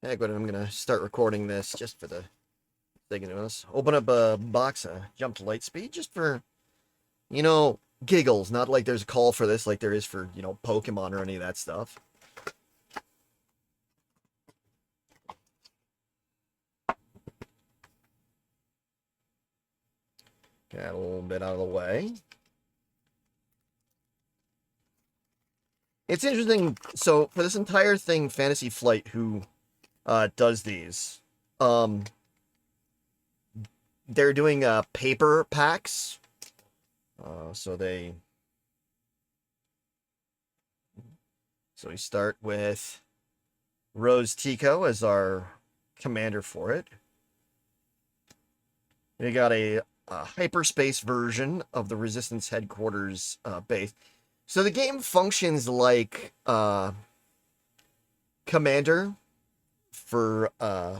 Heck, but I'm gonna start recording this just for the sake of this. Open up a box, jump to Lightspeed, just for, giggles. Not like there's a call for this, like there is for, Pokemon or any of that stuff. Got a little bit out of the way. It's interesting. So for this entire thing, Fantasy Flight, who does these, um, they're doing paper packs. So we start with Rose Tico as our commander for it. We got a hyperspace version of the Resistance headquarters base. So the game functions like Commander for uh,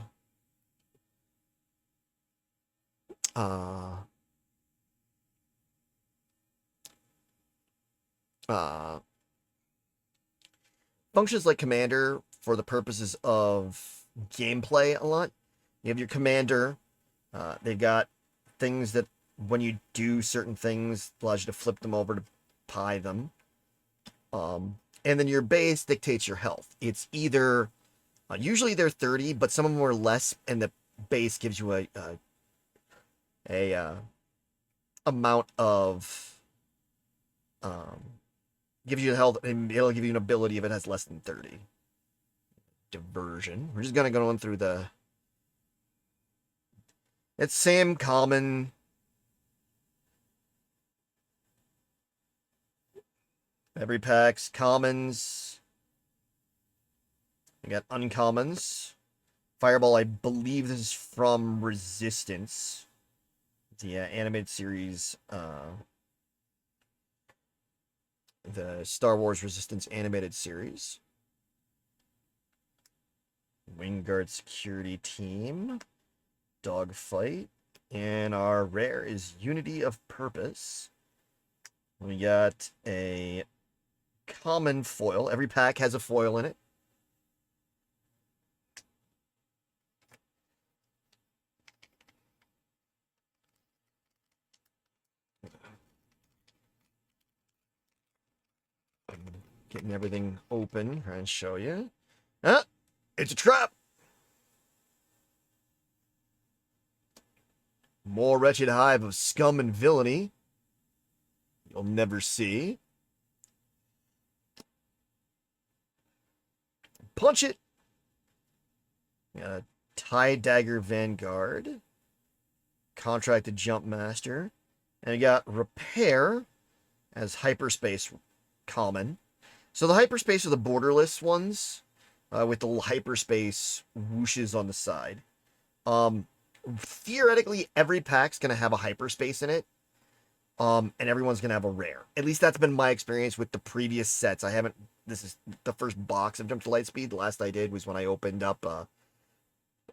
functions like Commander for the purposes of gameplay a lot. You have your Commander. They've got things that when you do certain things, allows you to flip them over to pie them. And then your base dictates your health. It's either usually they're 30, but some of them are less, and the base gives you a amount of gives you health, and it'll give you an ability if it has less than 30. Diversion. We're just gonna go on through the. It's same common. Every pack's commons. We got uncommons. Fireball, I believe this is from Resistance. The animated series. The Star Wars Resistance animated series. Wingguard Security Team. Dogfight. And our rare is Unity of Purpose. We got a common foil. Every pack has a foil in it. Getting everything open, trying to show you. Ah, it's a trap. More wretched hive of scum and villainy you'll never see. Punch it. Got a Tie Dagger Vanguard. Contracted Jump Master. And we got Repair as Hyperspace common. So the Hyperspace are the borderless ones with the Hyperspace whooshes on the side. Theoretically, every pack's going to have a Hyperspace in it. And everyone's going to have a rare. At least that's been my experience with the previous sets. This is the first box of Jump to Lightspeed. The last I did was when I opened up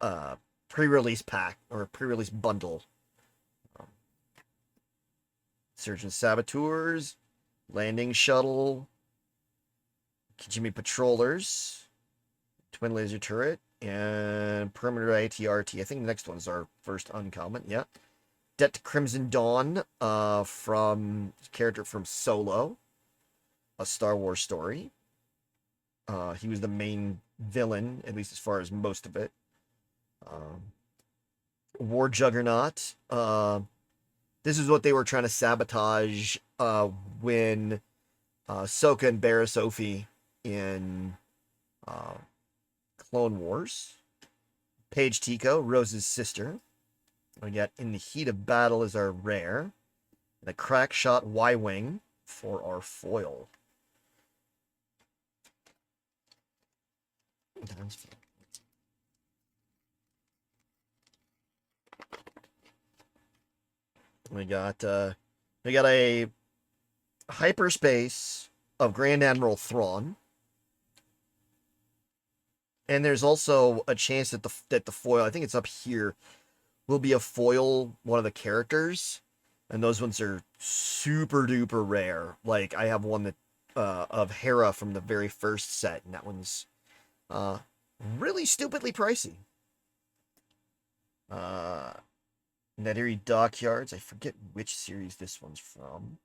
a pre-release pack or a pre-release bundle. Surgeon Saboteurs, Landing Shuttle, Kijimi Patrollers, Twin Laser Turret, and Perimeter ITRT. I think the next one's our first uncommon. Yeah. Debt to Crimson Dawn from character from Solo, a Star Wars story. He was the main villain, at least as far as most of it. War Juggernaut. This is what they were trying to sabotage when Ahsoka and Barriss Offee in Clone Wars. Paige Tico, Rose's sister. We got In the Heat of Battle is our rare. And a Crack Shot Y-Wing for our foil. We got a hyperspace of Grand Admiral Thrawn. And there's also a chance that the foil, I think it's up here, will be a foil one of the characters. And those ones are super duper rare. Like I have one that of Hera from the very first set, and that one's really stupidly pricey. Nettery Dockyards. I forget which series this one's from.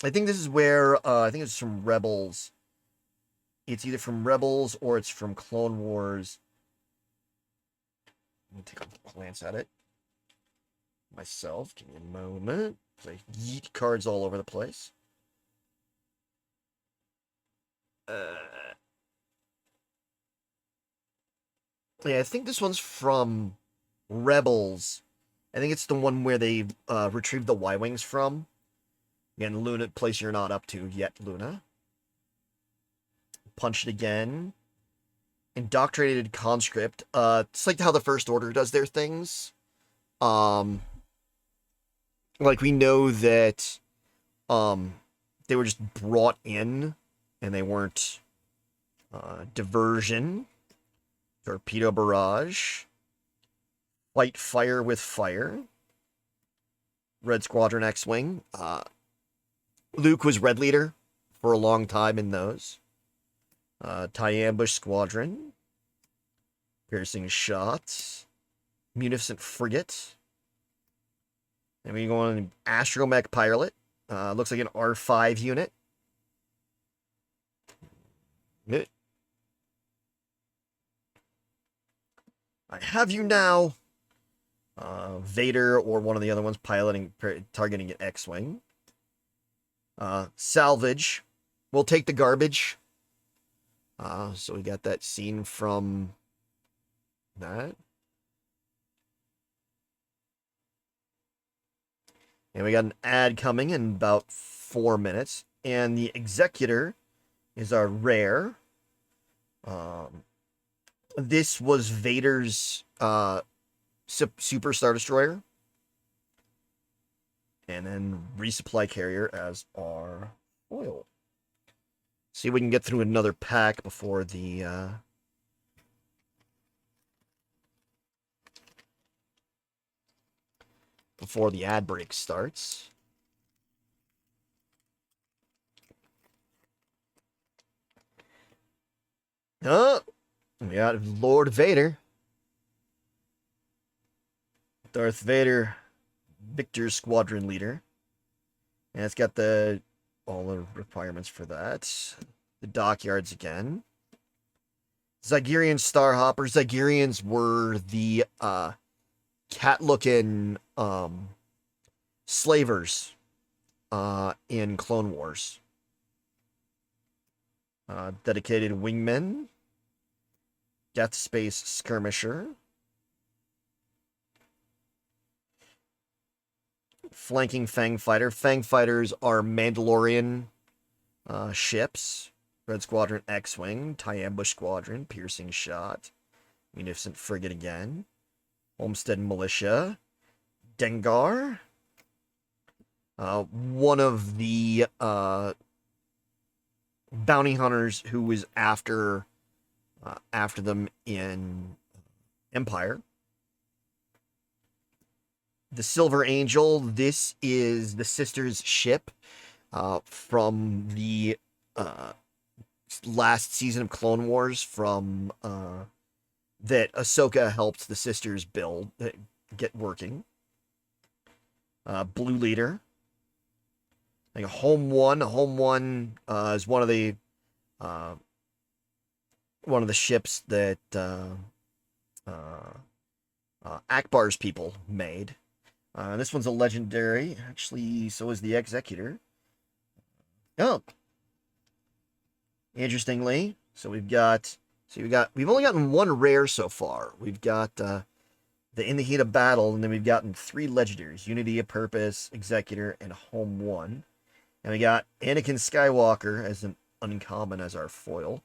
I think this is where, I think it's from Rebels. It's either from Rebels or it's from Clone Wars. Let me take a glance at it myself. Give me a moment. I yeet cards all over the place. Yeah, I think this one's from Rebels. I think it's the one where they retrieved the Y-Wings from. Again, Luna, place you're not up to yet, Luna. Punch it again. Indoctrinated conscript. It's like how the First Order does their things. Like we know that they were just brought in and they weren't diversion. Torpedo barrage. Fight fire with fire. Red Squadron X-Wing. Luke was Red Leader for a long time in those. TIE Ambush Squadron. Piercing Shots. Munificent Frigate. And we go on Astromech Pilot. Looks like an R5 unit. I have you now. Vader or one of the other ones targeting an X-Wing. Salvage. We'll take the garbage. So we got that scene from that. And we got an ad coming in about 4 minutes. And the Executor is our rare. This was Vader's Super Star Destroyer. And then Resupply Carrier as our foil. See if we can get through another pack before the ad break starts. Oh, we got Lord Vader. Darth Vader, Victor's Squadron Leader. And it's got all the requirements for that. The dockyards again. Zygerian Starhopper. Zygerians were the cat-looking slavers in Clone Wars. Dedicated Wingmen. Death Space Skirmisher. Flanking Fang Fighter. Fang Fighters are Mandalorian ships. Red Squadron X-Wing. TIE Ambush Squadron. Piercing Shot. Munificent Frigate again. Homestead Militia. Dengar. One of the bounty hunters who was after them in Empire. The Silver Angel. This is the Sisters ship from the last season of Clone Wars from that Ahsoka helped the Sisters build, get working. Blue Leader. Like Home One. Home One is one of the ships that Akbar's people made. This one's a legendary. Actually, so is the Executor. Oh. Interestingly, we've only gotten one rare so far. We've got the In the Heat of Battle, and then we've gotten 3 legendaries: Unity of Purpose, Executor, and Home One. And we got Anakin Skywalker as an uncommon as our foil.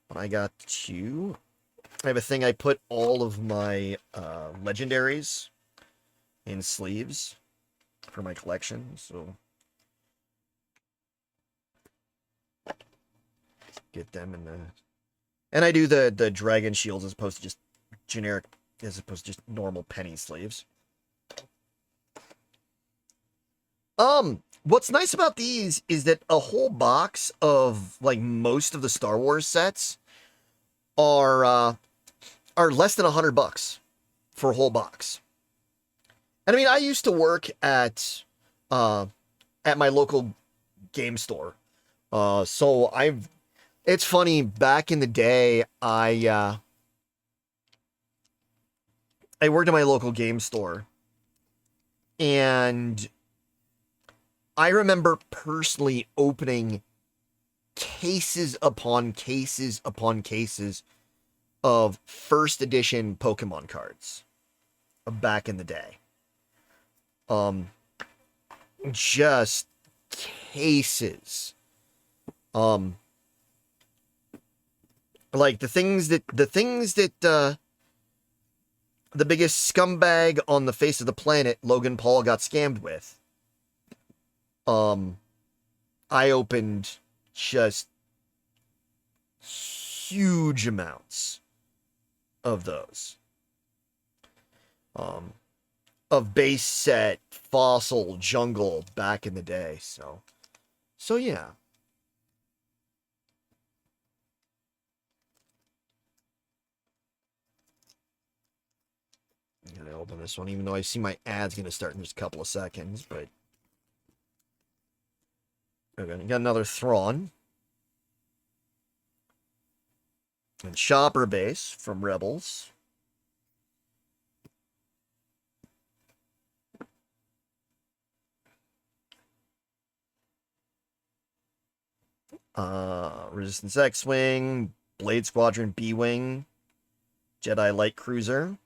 But I got 2. I have a thing I put all of my legendaries in sleeves for my collection, so get them in the... And I do the dragon shields as opposed to just normal penny sleeves. What's nice about these is that a whole box of, like, most of the Star Wars sets are less than $100 for a whole box. And I mean, I used to work at my local game store. So it's funny, back in the day, I worked at my local game store, and I remember personally opening cases upon cases upon cases of first edition Pokemon cards back in the day. Just cases. Like the things that the biggest scumbag on the face of the planet, Logan Paul, got scammed with. I opened just huge amounts of those. Of base set, fossil, jungle back in the day. So yeah. I'm gonna open this one, even though I see my ad's gonna start in just a couple of seconds, but okay, got another Thrawn. And Shopper Base from Rebels. Resistance X-Wing, Blade Squadron B-Wing, Jedi Light Cruiser,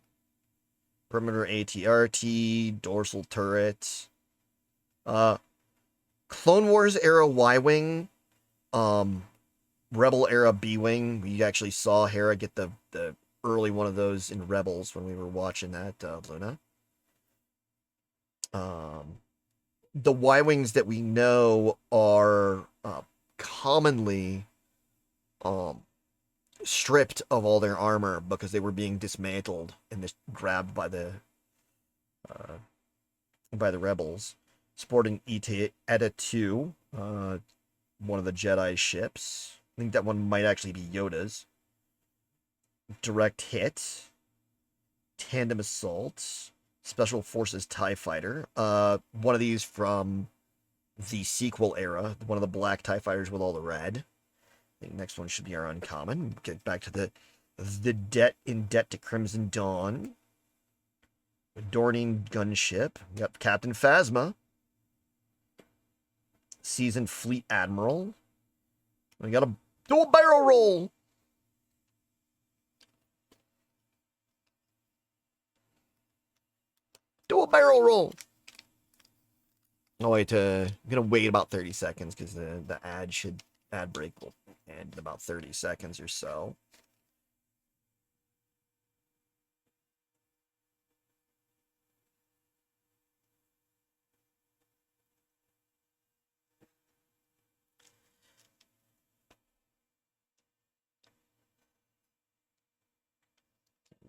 Perimeter ATRT, Dorsal Turret, Clone Wars era Y-Wing, Rebel era B-Wing. We actually saw Hera get the early one of those in Rebels when we were watching that, Luna. The Y-Wings that we know are commonly stripped of all their armor because they were being dismantled and just grabbed by the rebels. Sporting Eta 2, one of the Jedi ships. I think that one might actually be Yoda's. Direct Hit, Tandem Assault, Special Forces TIE Fighter. One of these from the sequel era, one of the black TIE Fighters with all the red. I think next one should be our uncommon. Get back to the Debt to Crimson Dawn. Dorning Gunship. We got Captain Phasma. Seasoned Fleet Admiral. We got a dual barrel roll. Dual barrel roll. Oh, wait, I'm going to wait about 30 seconds because the ad break will end in about 30 seconds or so.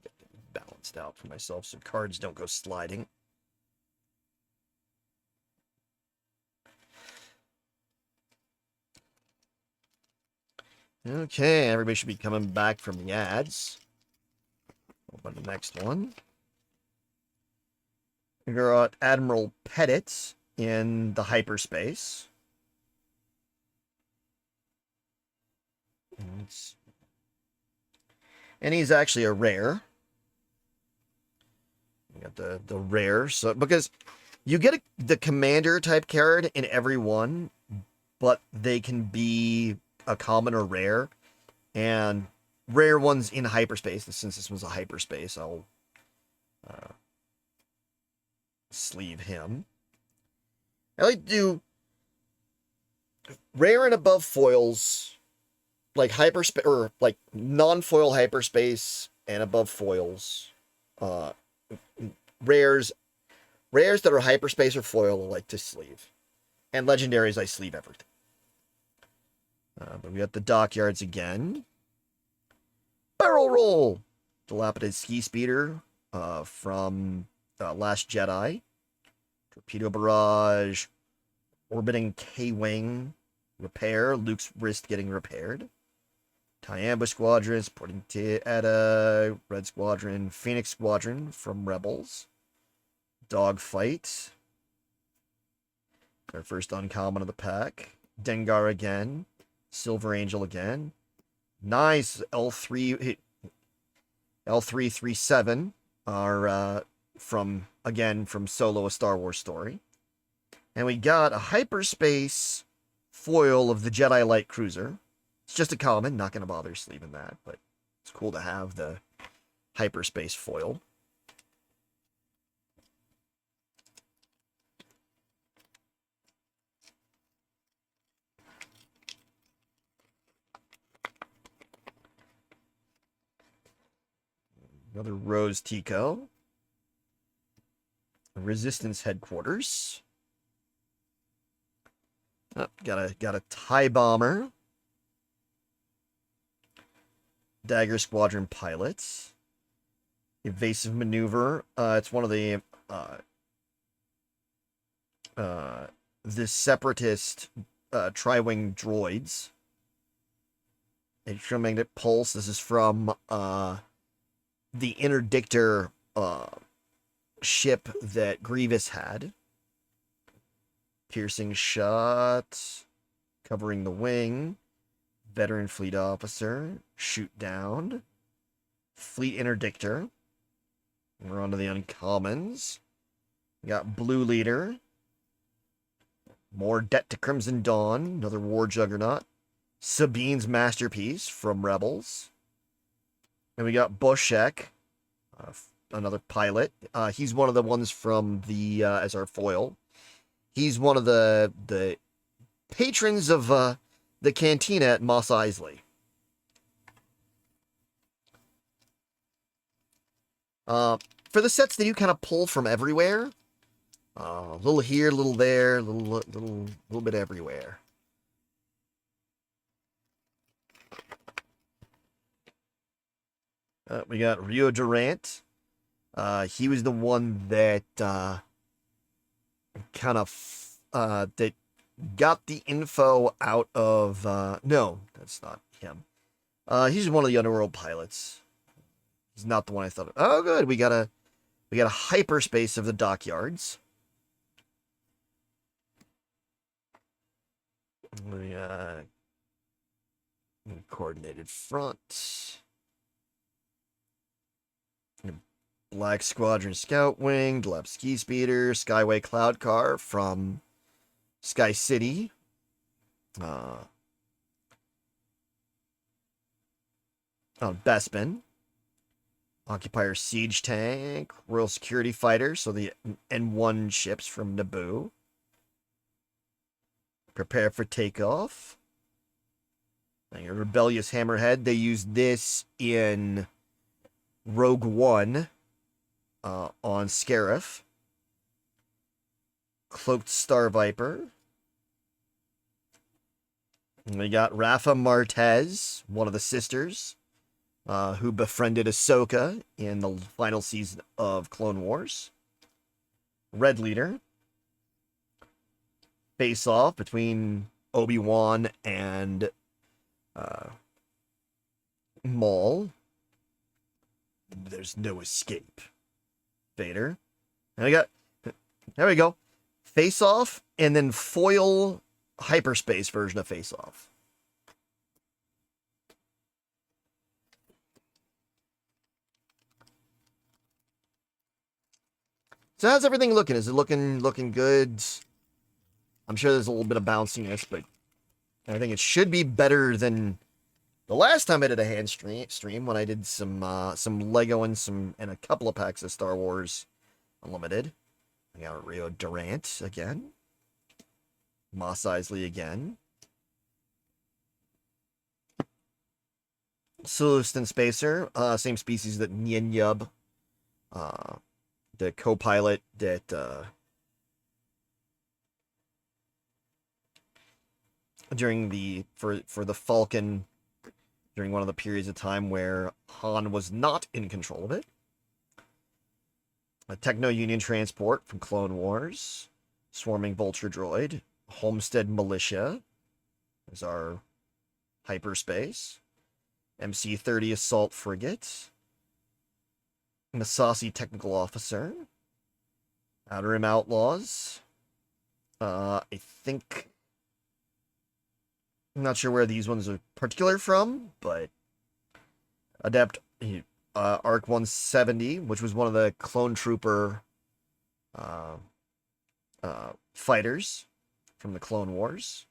Get it balanced out for myself so cards don't go sliding. Okay, everybody should be coming back from the ads. Open the next one. We got Admiral Pettit in the hyperspace. And he's actually a rare. We got the rare, so because you get the commander type card in every one, but they can be a common or rare, and rare ones in hyperspace. Since this was a hyperspace, I'll sleeve him. I like to do rare and above foils, like hyperspace or like non-foil hyperspace and above foils. Rares that are hyperspace or foil I like to sleeve, and legendaries I sleeve everything. But we got the dockyards again. Barrel roll. Dilapidated ski speeder from Last Jedi. Torpedo barrage. Orbiting K-wing repair. Luke's wrist getting repaired. Ambush Squadron, supporting Eta, Red Squadron, Phoenix Squadron from Rebels. Dogfight. Our first uncommon of the pack. Dengar again. Silver Angel again. Nice. L337 are from Solo, A Star Wars Story. And we got a hyperspace foil of the Jedi Light Cruiser. It's just a common, not going to bother sleeving that, but it's cool to have the hyperspace foil. Another Rose Tico. Resistance Headquarters. Oh, got a TIE Bomber. Dagger Squadron Pilots. Evasive Maneuver. It's one of the Separatist Tri-Wing droids. Electromagnetic Pulse. This is from the Interdictor ship that Grievous had. Piercing Shot. Covering the Wing. Veteran Fleet Officer. Shoot Down. Fleet Interdictor. We're on to the uncommons. We got Blue Leader. More Debt to Crimson Dawn. Another War Juggernaut. Sabine's Masterpiece from Rebels. And we got Boshek. Another pilot. He's one of the ones from the, as our foil. He's one of the patrons of the cantina at Mos Eisley. For the sets that you kind of pull from everywhere, a little here, a little there, a little bit everywhere. We got Rio Durant. He was the one that that got the info out of no, that's not him. He's one of the Underworld pilots. He's not the one I thought of. Oh, good. We got a hyperspace of the dockyards. Coordinated front. Black Squadron Scout Wing, Gleb Ski Speeder, Skyway Cloud Car from Sky City. Bespin. Occupier Siege Tank, Royal Security Fighter, so the N1 ships from Naboo. Prepare for takeoff. And your Rebellious Hammerhead, they used this in Rogue One on Scarif. Cloaked Star Viper. And we got Rafa Martez, one of the sisters, who befriended Ahsoka in the final season of Clone Wars. Red Leader. Face off between Obi-Wan and Maul. There's no escape. Vader. And I got, there we go. Face off and then foil hyperspace version of face off. So how's everything looking? Is it looking good? I'm sure there's a little bit of bounciness, but I think it should be better than the last time I did a hand stream when I did some Lego and a couple of packs of Star Wars Unlimited. I got Rio Durant again. Mos Eisley again. Celestin Spacer, same species that Nien Yub, the co-pilot that during the for the Falcon, during one of the periods of time where Han was not in control of it. A Techno-Union transport from Clone Wars. Swarming Vulture Droid. Homestead Militia is our hyperspace. MC-30 Assault Frigate. Masasi Technical Officer. Outer Rim Outlaws. I think... I'm not sure where these ones are particular from, but... Adept Arc 170, which was one of the Clone Trooper fighters from the Clone Wars.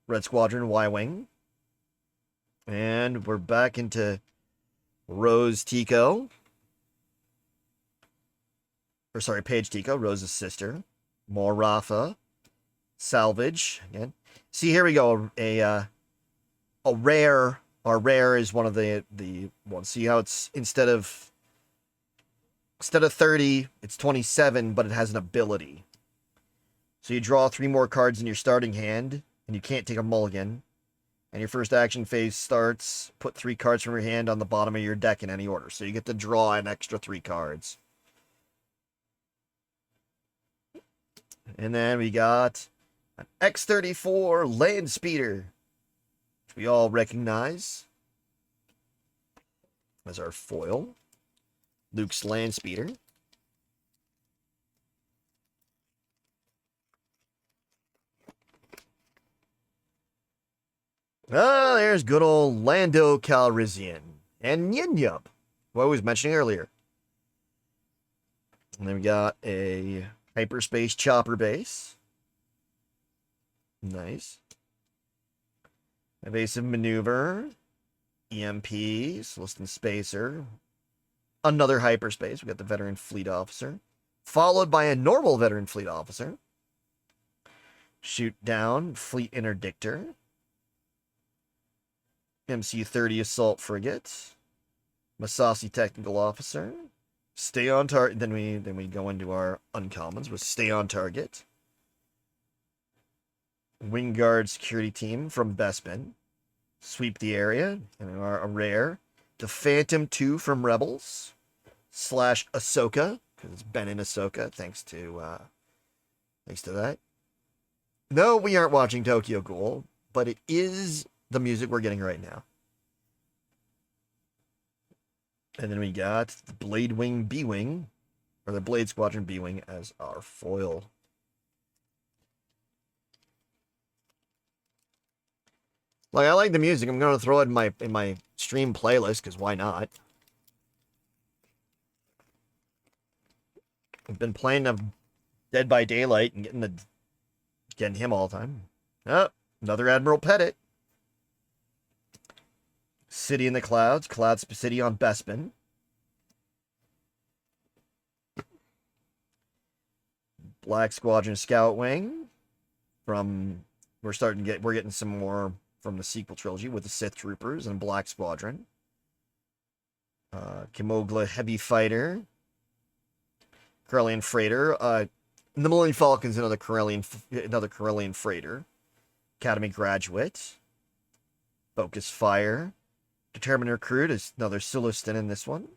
Red Squadron Y-Wing. And we're back into Rose Tico. Or sorry, Paige Tico, Rose's sister. More Rafa. Salvage. Again. See, here we go. A rare. Our rare is one of the ones. See how it's instead of 30, it's 27, but it has an ability. So you draw 3 more cards in your starting hand, and you can't take a mulligan. And your first action phase starts, put 3 cards from your hand on the bottom of your deck in any order. So you get to draw an extra 3 cards. And then we got an X-34 Land Speeder, which we all recognize as our foil. Luke's Land Speeder. Ah, there's good old Lando Calrissian and Yin Yup, who I was mentioning earlier. And then we got a Hyperspace Chopper Base. Nice. Evasive Maneuver. EMP. Celestin Spacer. Another Hyperspace. We got the Veteran Fleet Officer. Followed by a normal Veteran Fleet Officer. Shoot Down. Fleet Interdictor. MC-30 Assault Frigate. Masasi Technical Officer. Stay on target. Then we go into our uncommons with Stay on Target. Wingguard Security Team from Bespin. Sweep the Area. And our rare. The Phantom 2 from Rebels. / Ahsoka. Because it's been in Ahsoka. Thanks to that. No, we aren't watching Tokyo Ghoul. But it is the music we're getting right now. And then we got the Blade Wing B-Wing, or the Blade Squadron B-Wing as our foil. Like, I like the music. I'm going to throw it in my stream playlist, because why not? I've been playing Dead by Daylight and getting him all the time. Oh, another Admiral Pettit. City in the Clouds. Cloud City on Bespin. Black Squadron Scout Wing. We're getting some more from the sequel trilogy with the Sith Troopers and Black Squadron. Kimogla Heavy Fighter. Corellian Freighter. The Millennium Falcon's another Corellian Freighter. Academy Graduate. Focus Fire. Determined Recruit is another Celestin in this one.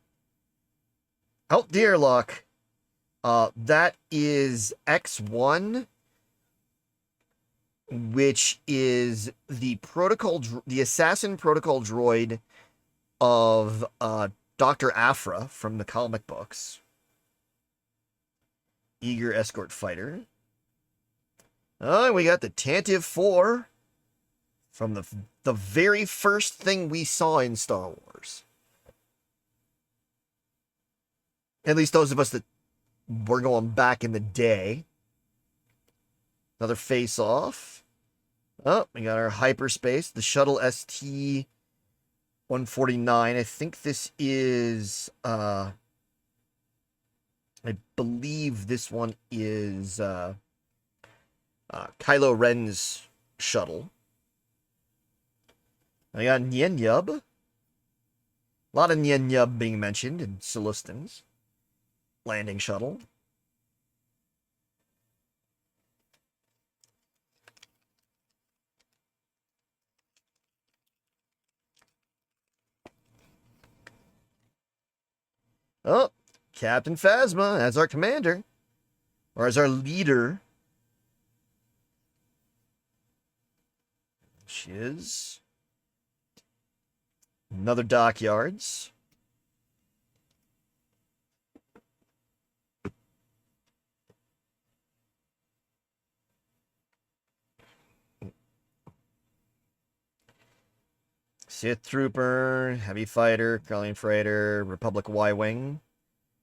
Oh, dear luck. That is X1, which is the assassin protocol droid of Dr. Aphra from the comic books. Eager Escort Fighter. Oh, we got the Tantive 4 from the very first thing we saw in Star Wars. At least those of us that were going back in the day. Another face-off. Oh, we got our hyperspace, the Shuttle ST-149. I think this is, I believe this one is Kylo Ren's shuttle. I got Nien Yub. A lot of Nien Yub being mentioned in Celestin's landing shuttle. Oh, Captain Phasma as our commander. Or as our leader. She is. Another dockyards. Sith Trooper, Heavy Fighter, Carlian Freighter, Republic Y-Wing.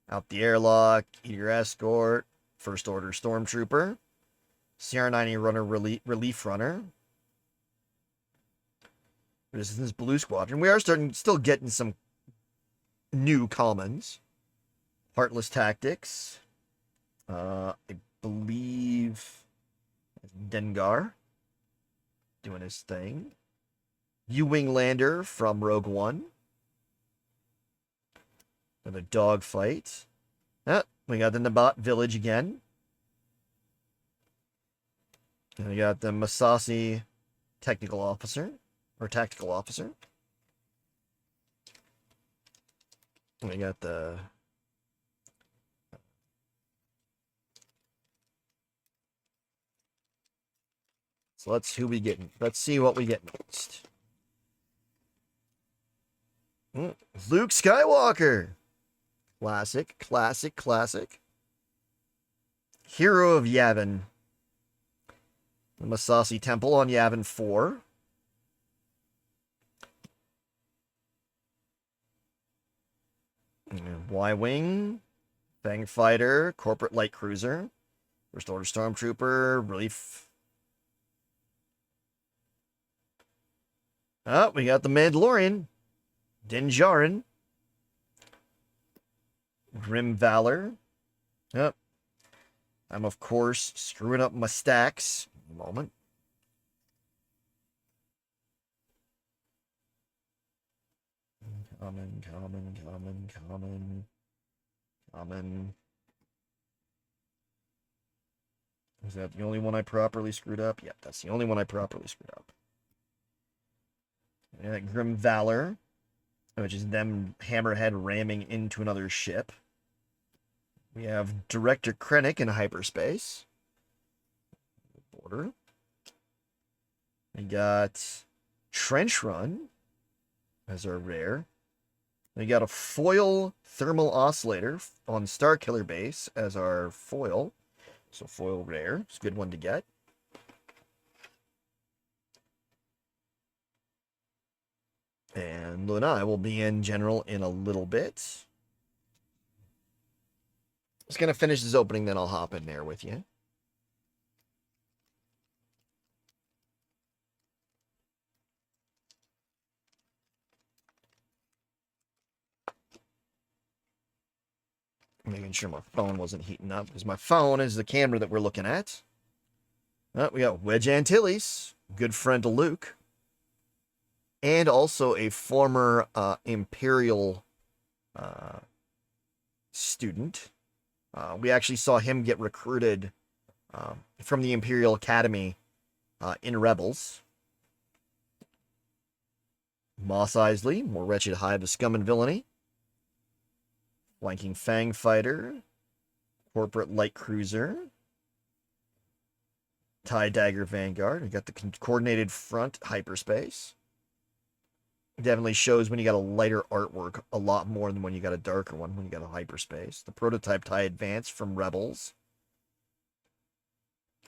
Out the airlock, Eater Escort, First Order Stormtrooper, CR-90 Runner Relief Runner, Resistance Blue Squadron. We are still getting some new commons. Heartless Tactics. I believe Dengar doing his thing. U-Wing Lander from Rogue One. Another dogfight. Ah, we got the Nabat Village again. And we got the Masasi Technical Officer. Or Tactical Officer. And we got the... So let's see what we get next. Luke Skywalker. Classic, classic, classic. Hero of Yavin. The Masasi Temple on Yavin 4. Y-Wing. Fang Fighter. Corporate Light Cruiser. First Order Stormtrooper. Relief. Oh, we got the Mandalorian. Din Djarin. Grim Valor. Yep. I'm, of course, screwing up my stacks. A moment. Common. Is that the only one I properly screwed up? Yep, that's the only one I properly screwed up. And Grim Valor, which is them Hammerhead ramming into another ship. We have Director Krennic in hyperspace. Border. We got Trench Run as our rare. We got a foil thermal oscillator on Starkiller base as our foil. So foil rare. It's a good one to get. And Luna will be in general in a little bit. Just going to finish this opening, then I'll hop in there with you. Making sure my phone wasn't heating up, because my phone is the camera that we're looking at. Oh, we got Wedge Antilles, good friend to Luke. And also a former Imperial student. We actually saw him get recruited from the Imperial Academy in Rebels. Mos Eisley, more wretched hive of scum and villainy. Flanking Fang Fighter. Corporate Light Cruiser. TIE Dagger Vanguard. We got the Coordinated Front Hyperspace. Definitely shows when you got a lighter artwork a lot more than when you got a darker one, when you got a hyperspace. The Prototype TIE Advance from Rebels.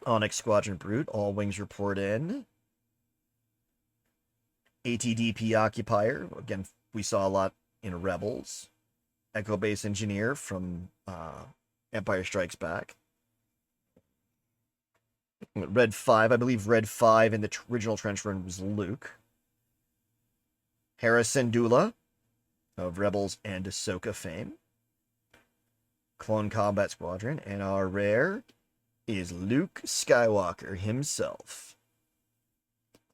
Onyx Squadron Brute. All wings report in. ATDP Occupier. Again, we saw a lot in Rebels. Echo Base Engineer from Empire Strikes Back. Red 5. I believe Red 5 in the original Trench Run was Luke. Hera Syndulla of Rebels and Ahsoka fame. Clone Combat Squadron. And our rare is Luke Skywalker himself.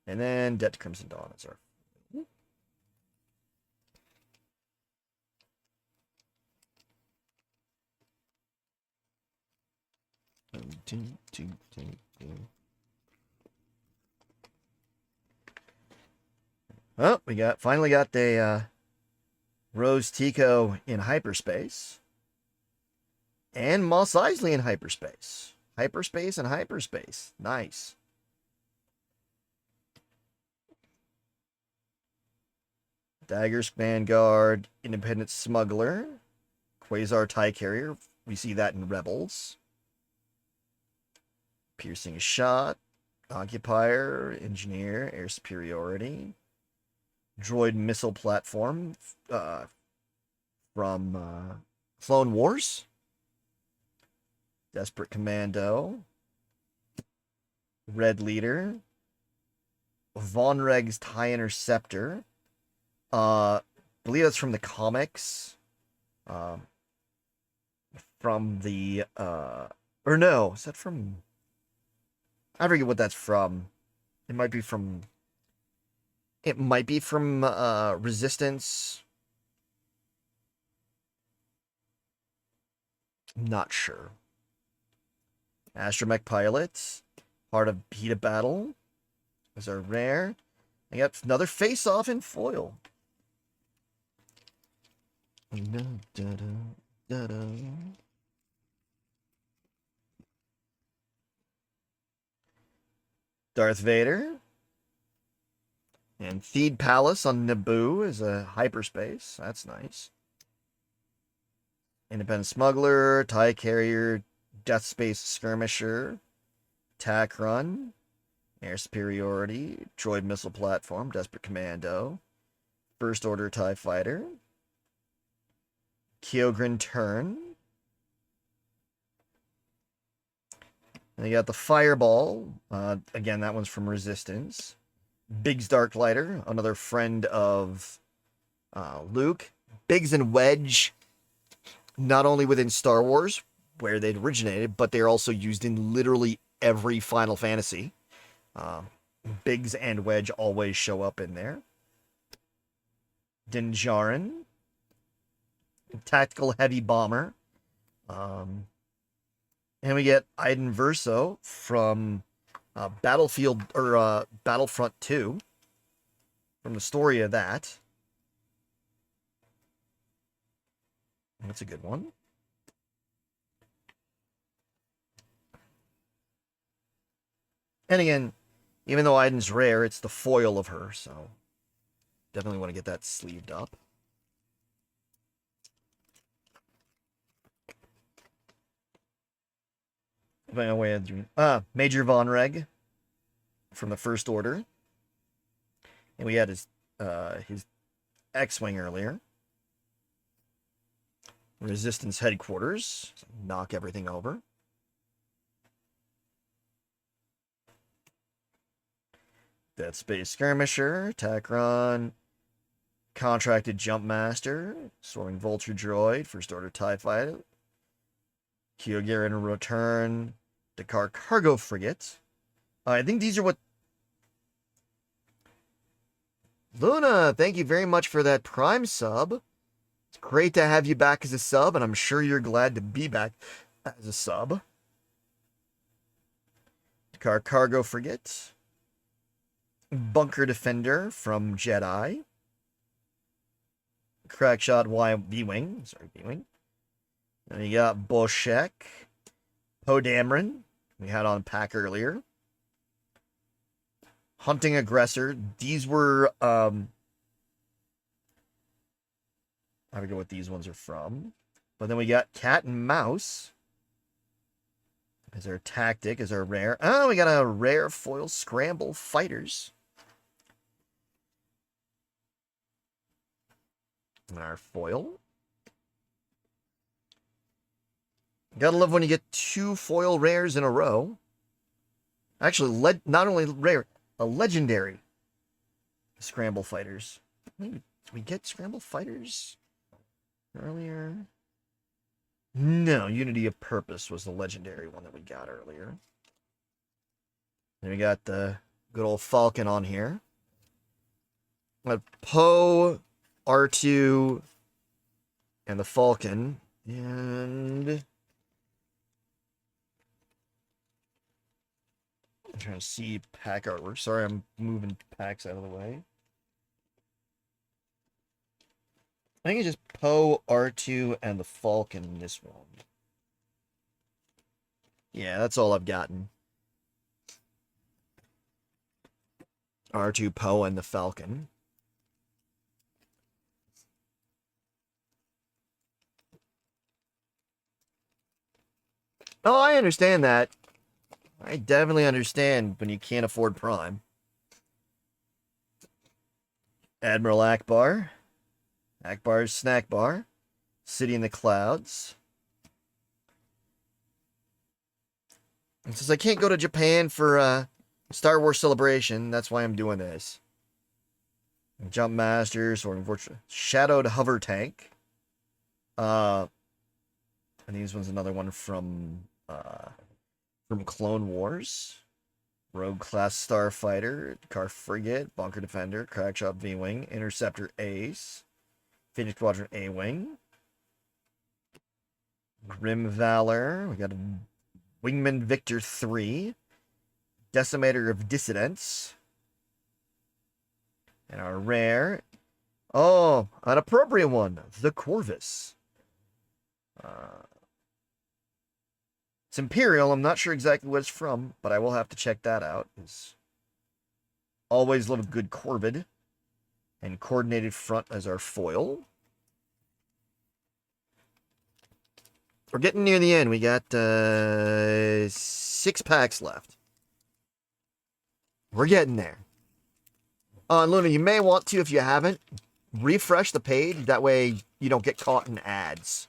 And then Debt to Crimson Dawn is our... Oh, we finally got the Rose Tico in hyperspace. And Mos Eisley in hyperspace. Hyperspace and hyperspace. Nice. Daggers Vanguard, Independent Smuggler, Quasar TIE Carrier. We see that in Rebels. Piercing Shot, Occupier, Engineer, Air Superiority, Droid Missile Platform from Clone Wars, Desperate Commando, Red Leader, Von Reg's TIE Interceptor. Believe that's from the comics. From the or no, is that from? I forget what that's from. It might be from. It might be from Resistance. Not sure. Astromech Pilot, part of Heat of Battle. Those are rare. I got another face-off in foil. Darth Vader. And Theed Palace on Naboo is a hyperspace. That's nice. Independent Smuggler, TIE Carrier, Death Space Skirmisher, Tac Run, Air Superiority, Droid Missile Platform, Desperate Commando, First Order TIE Fighter, Kyogren Turn. And you got the Fireball. Again, that one's from Resistance. Biggs Darklighter, another friend of Luke. Biggs and Wedge, not only within Star Wars, where they'd originated, but they're also used in literally every Final Fantasy. Biggs and Wedge always show up in there. Din Djarin, Tactical Heavy Bomber. And we get Iden Verso from Battlefield or Battlefront 2, from the story of that. That's a good one. And again, even though Iden's rare, it's the foil of her, so definitely want to get that sleeved up. Major Von Reg from the First Order. And we had his X-Wing earlier. Resistance Headquarters. Knock everything over. Death Space Skirmisher, Tacron, Contracted Jumpmaster, Soaring Vulture Droid, First Order TIE Fighter, Kyogaren Return, Dakar Cargo Frigate. I think these are what... Luna, thank you very much for that Prime sub. It's great to have you back as a sub, and I'm sure you're glad to be back as a sub. Dakar Cargo Frigate. Bunker Defender from Jedi. Crackshot V-Wing. Sorry, V-Wing. Then you got Boshek. Poe Dameron. We had on pack earlier. Hunting Aggressor. These were, I forget what these ones are from. But then we got Cat and Mouse. As our tactic, as our rare. Oh, we got a rare foil Scramble Fighters. And our foil. Gotta love when you get two foil rares in a row. Actually, not only rare, a legendary Scramble Fighters. Did we get Scramble Fighters earlier? No, Unity of Purpose was the legendary one that we got earlier. Then we got the good old Falcon on here. Poe, R2, and the Falcon. And I'm trying to see pack artwork. Sorry, I'm moving packs out of the way. I think it's just Poe, R2, and the Falcon in this one. Yeah, that's all I've gotten. R2, Poe, and the Falcon. Oh, I understand that. I definitely understand when you can't afford Prime. Admiral Akbar. Akbar's Snack Bar. City in the Clouds. And since I can't go to Japan for Star Wars Celebration, that's why I'm doing this. Jump Masters or Shadowed Hover Tank. And this one's another one from Clone Wars. Rogue Class Starfighter, Car Frigate, Bunker Defender, Crackshot V-Wing, Interceptor Ace, Phoenix Squadron A-Wing, Grim Valor, we got a Wingman Victor 3, Decimator of Dissidents, and our rare, oh, an appropriate one, the Corvus. It's Imperial, I'm not sure exactly what it's from, but I will have to check that out. Always love a good Corvid. And Coordinated Front as our foil. We're getting near the end. We got 6 packs left. We're getting there. And Luna, you may want to, if you haven't, refresh the page. That way you don't get caught in ads.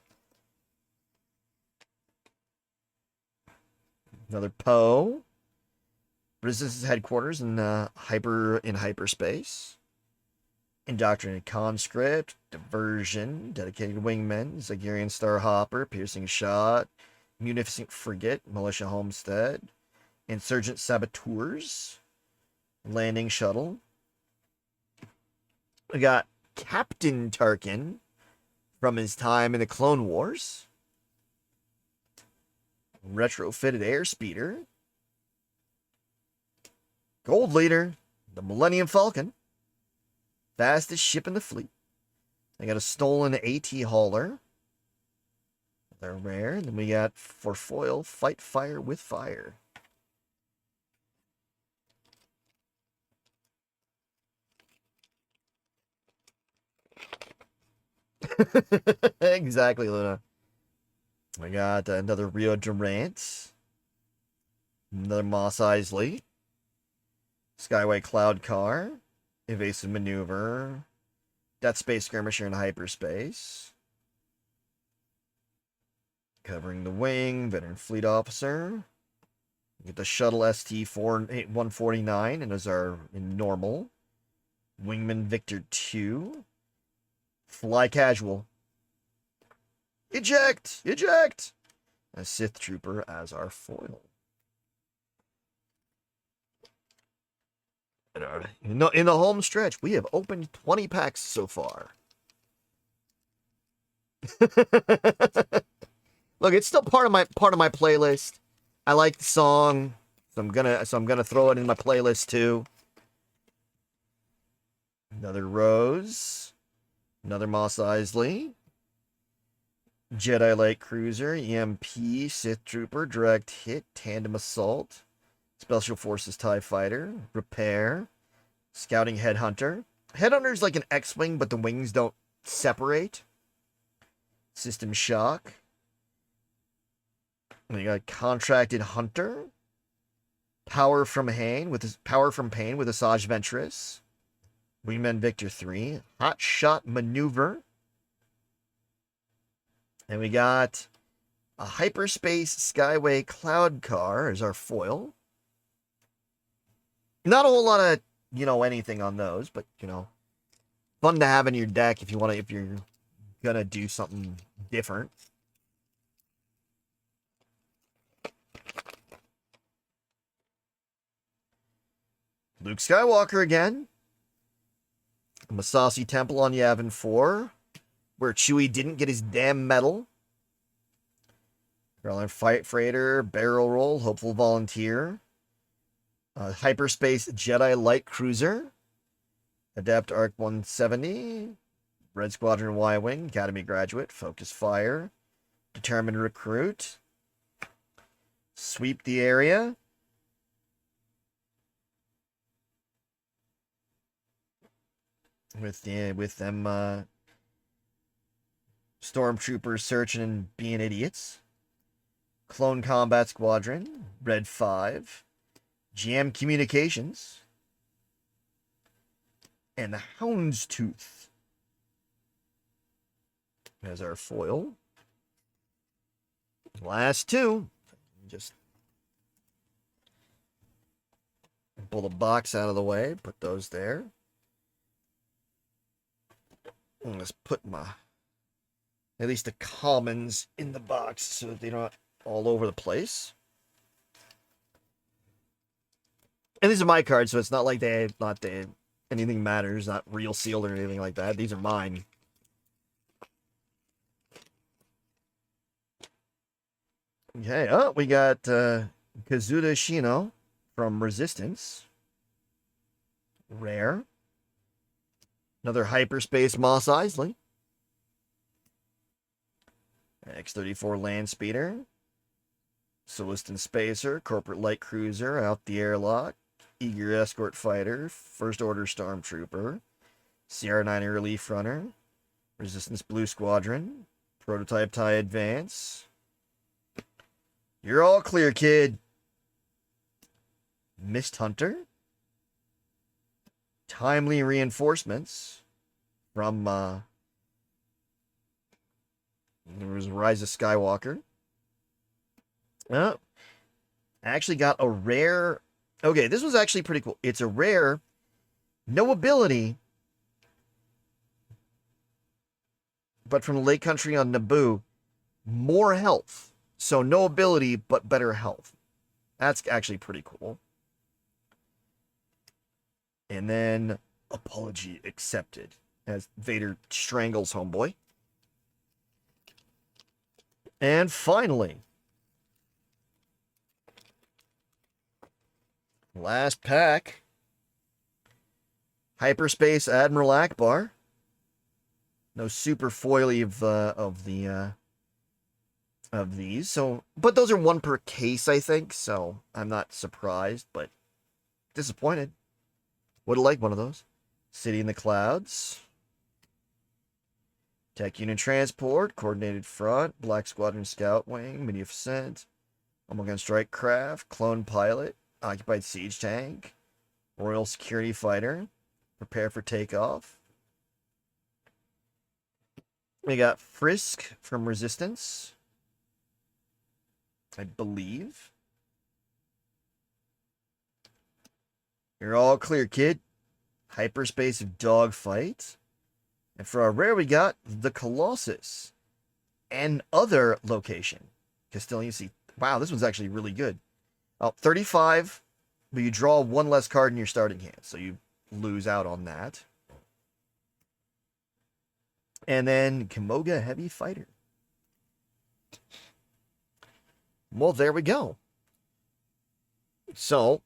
Another Poe. Resistance headquarters in hyperspace. Indoctrinated Conscript, Diversion, Dedicated Wingmen, Zagarian Starhopper, Piercing Shot, Munificent Frigate, Militia Homestead, Insurgent Saboteurs, Landing Shuttle. We got Captain Tarkin from his time in the Clone Wars. Retrofitted Airspeeder. Gold Leader, the Millennium Falcon. Fastest ship in the fleet. I got a stolen AT hauler. They're rare. And then we got for foil, Fight Fire with Fire. Exactly, Luna. We got another Rio Durant. Another Moss Isley. Skyway Cloud Car. Evasive Maneuver. Death Space Skirmisher in hyperspace. Covering the Wing. Veteran Fleet Officer. We get the Shuttle ST-149 and as our in normal. Wingman Victor 2. Fly Casual. Eject! Eject! A Sith Trooper as our foil. In the home stretch, we have opened 20 packs so far. Look, it's still part of my playlist. I like the song, so I'm gonna throw it in my playlist too. Another Rose, another Moss Isley, Jedi Light Cruiser, EMP, Sith Trooper, Direct Hit, Tandem Assault, Special Forces TIE Fighter, Repair, Scouting Headhunter. Headhunter's like an X-Wing, but the wings don't separate. System Shock. We got Contracted Hunter. Power from Pain with Asajj Ventress. Wingman Victor 3. Hot Shot Maneuver. And we got a Hyperspace Skyway Cloud Car as our foil. Not a whole lot of, anything on those, but, fun to have in your deck if you're gonna do something different. Luke Skywalker again. Masasi Temple on Yavin 4, where Chewie didn't get his damn medal. Growler Fight Freighter, Barrel Roll, Hopeful Volunteer. Hyperspace Jedi Light Cruiser. Adept Arc 170. Red Squadron Y-Wing, Academy Graduate, Focus Fire. Determined Recruit. Sweep the Area. With them stormtroopers searching and being idiots. Clone Combat Squadron, red 5. Jam Communications, and the Houndstooth as our foil. Last two. Just pull the box out of the way, put those there. And let's put at least the commons in the box so that they're not all over the place. And these are my cards, so it's not like anything matters, not real sealed or anything like that. These are mine. Okay, we got Kazuda Shino from Resistance. Rare. Another Hyperspace Moss Eisley. X-34 Land Speeder. Solistan Spacer, Corporate Light Cruiser, Out the Airlock, Eager Escort Fighter, First Order Stormtrooper, CR9 Relief Runner, Resistance Blue Squadron, Prototype TIE Advance. You're all clear, kid. Mist Hunter. Timely Reinforcements from there was Rise of Skywalker. I actually got a rare. Okay, this was actually pretty cool. It's a rare, no ability, but from the Lake Country on Naboo, more health. So no ability, but better health. That's actually pretty cool. And then Apology Accepted as Vader strangles Homeboy. And finally, last pack, Hyperspace Admiral Akbar. No super foily of these. So, but those are one per case, I think. So I'm not surprised, but disappointed. Would have liked one of those. City in the Clouds. Tech Unit Transport, Coordinated Front, Black Squadron Scout Wing, Munificent, Gun Strike Craft, Clone Pilot, Occupied Siege Tank, Royal Security Fighter, Prepare for Takeoff. We got Frisk from Resistance, I believe. You're all clear, kid. Hyperspace Dogfight. And for our rare, we got the Colossus and other location. Castilian Sea. Wow, this one's actually really good. 35, but you draw one less card in your starting hand, so you lose out on that. And then Kimoga Heavy Fighter. Well, there we go. So,